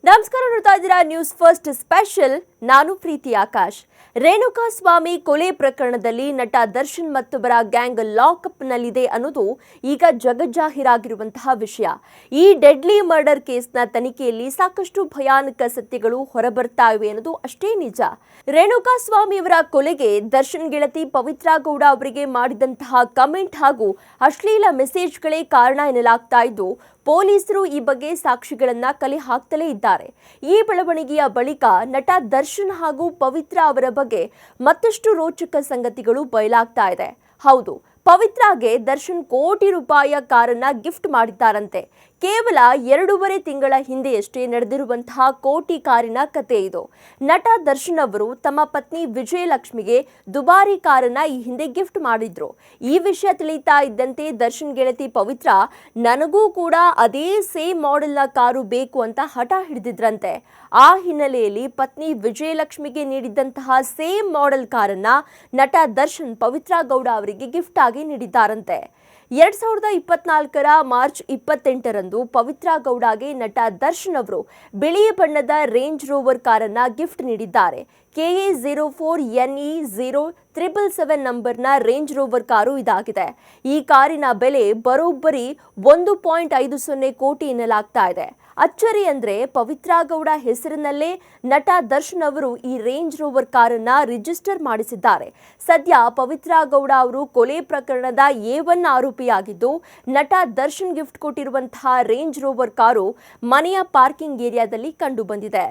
ನಮಸ್ಕಾರ, ನೋಡ್ತಾ ಇದ್ದೀರಾ ನ್ಯೂಸ್ ಫಸ್ಟ್ ಸ್ಪೆಷಲ್. ನಾನು ಪ್ರೀತಿ ಆಕಾಶ್. ರೇಣುಕಾ ಸ್ವಾಮಿ ಕೊಲೆ ಪ್ರಕರಣದಲ್ಲಿ ನಟ ದರ್ಶನ್ ಮತ್ತೊಬ್ಬರ ಗ್ಯಾಂಗ್ ಲಾಕ್ಅಪ್ನಲ್ಲಿದೆ ಅನ್ನೋದು ಈಗ ಜಗಜ್ಜಾಹೀರಾಗಿರುವಂತಹ ವಿಷಯ. ಈ ಡೆಡ್ಲಿ ಮರ್ಡರ್ ಕೇಸ್ನ ತನಿಖೆಯಲ್ಲಿ ಸಾಕಷ್ಟು ಭಯಾನಕ ಸತ್ಯಗಳು ಹೊರಬರ್ತಾ ಇವೆ ಅನ್ನೋದು ಅಷ್ಟೇ ನಿಜ. ರೇಣುಕಾ ಸ್ವಾಮಿಯವರ ಕೊಲೆಗೆ ದರ್ಶನ್ ಗೆಳತಿ ಪವಿತ್ರಾ ಗೌಡ ಅವರಿಗೆ ಮಾಡಿದಂತಹ ಕಮೆಂಟ್ ಹಾಗೂ ಅಶ್ಲೀಲ ಮೆಸೇಜ್ಗಳೇ ಕಾರಣ ಎನ್ನಲಾಗ್ತಾ ಇದ್ದು, ಪೊಲೀಸರು ಈ ಬಗ್ಗೆ ಸಾಕ್ಷಿಗಳನ್ನ ಕಲೆ ಹಾಕ್ತಲೇ ಇದ್ದಾರೆ. ಈ ಬೆಳವಣಿಗೆಯ ಬಳಿಕ ನಟ ದರ್ಶನ್ ಹಾಗೂ ಪವಿತ್ರಾ ಅವರ ಬಗ್ಗೆ ಮತ್ತಷ್ಟು ರೋಚಕ ಸಂಗತಿಗಳು ಬಯಲಾಗ್ತಾ ಇದೆ. ಹೌದು, ಪವಿತ್ರಾಗೆ ದರ್ಶನ್ ಕೋಟಿ ರೂಪಾಯಿಯ ಕಾರನ್ನ ಗಿಫ್ಟ್ ಮಾಡಿದ್ದಾರಂತೆ. ಕೇವಲ 2.5 ತಿಂಗಳ ಹಿಂದೆಯಷ್ಟೇ ನಡೆದಿರುವಂತಹ ಕೋಟಿ ಕಾರಿನ ಕತೆ ಇದು. ನಟ ದರ್ಶನ್ ಅವರು ತಮ್ಮ ಪತ್ನಿ ವಿಜಯಲಕ್ಷ್ಮಿಗೆ ದುಬಾರಿ ಕಾರನ್ನ ಈ ಹಿಂದೆ ಗಿಫ್ಟ್ ಮಾಡಿದ್ರು. ಈ ವಿಷಯ ತಿಳಿತಾ ಇದ್ದಂತೆ ದರ್ಶನ್ ಗೆಳತಿ ಪವಿತ್ರಾ ನನಗೂ ಕೂಡ ಅದೇ ಸೇಮ್ ಮಾಡೆಲ್ನ ಕಾರು ಬೇಕು ಅಂತ ಹಠ ಹಿಡಿದಿದ್ರಂತೆ. ಆ ಹಿನ್ನೆಲೆಯಲ್ಲಿ ಪತ್ನಿ ವಿಜಯಲಕ್ಷ್ಮಿಗೆ ನೀಡಿದಂತಹ ಸೇಮ್ ಮಾಡೆಲ್ ಕಾರನ್ನ ನಟ ದರ್ಶನ್ ಪವಿತ್ರಾ ಗೌಡ ಅವರಿಗೆ ಗಿಫ್ಟ್ ಆಗಿ ನೀಡಿದ್ದಾರಂತೆ. 2024ರ ಮಾರ್ಚ್ 28ರಂದು ಪವಿತ್ರಾ ಗೌಡಗೆ ನಟ ದರ್ಶನ್ ಅವರು ಬಿಳಿ ಬಣ್ಣದ ರೇಂಜ್ ರೋವರ್ ಕಾರನ್ನ ಗಿಫ್ಟ್ ನೀಡಿದ್ದಾರೆ. KA04NE0777 ನಂಬರ್ನ ರೇಂಜ್ ರೋವರ್ ಕಾರು ಇದಾಗಿದೆ. ಈ ಕಾರಿನ ಬೆಲೆ ಬರೋಬ್ಬರಿ 1.50 ಕೋಟಿ ಎನ್ನಲಾಗ್ತಾ ಇದೆ. ಅಚ್ಚರಿ ಅಂದ್ರೆ ಪವಿತ್ರಾ ಗೌಡ ಹೆಸರಿನಲ್ಲೇ ನಟ ದರ್ಶನ್ ಅವರು ಈ ರೇಂಜ್ ರೋವರ್ ಕಾರನ್ನ ರಿಜಿಸ್ಟರ್ ಮಾಡಿಸಿದ್ದಾರೆ. ಸದ್ಯ ಪವಿತ್ರಾ ಗೌಡ ಅವರು ಕೊಲೆ ಪ್ರಕರಣದ A1 ಆರೋಪಿಯಾಗಿದ್ದು, ನಟ ದರ್ಶನ್ ಗಿಫ್ಟ್ ಕೊಟ್ಟಿರುವಂತಹ ರೇಂಜ್ ರೋವರ್ ಕಾರು ಮನೆಯ ಪಾರ್ಕಿಂಗ್ ಏರಿಯಾದಲ್ಲಿ ಕಂಡು ಬಂದಿದೆ.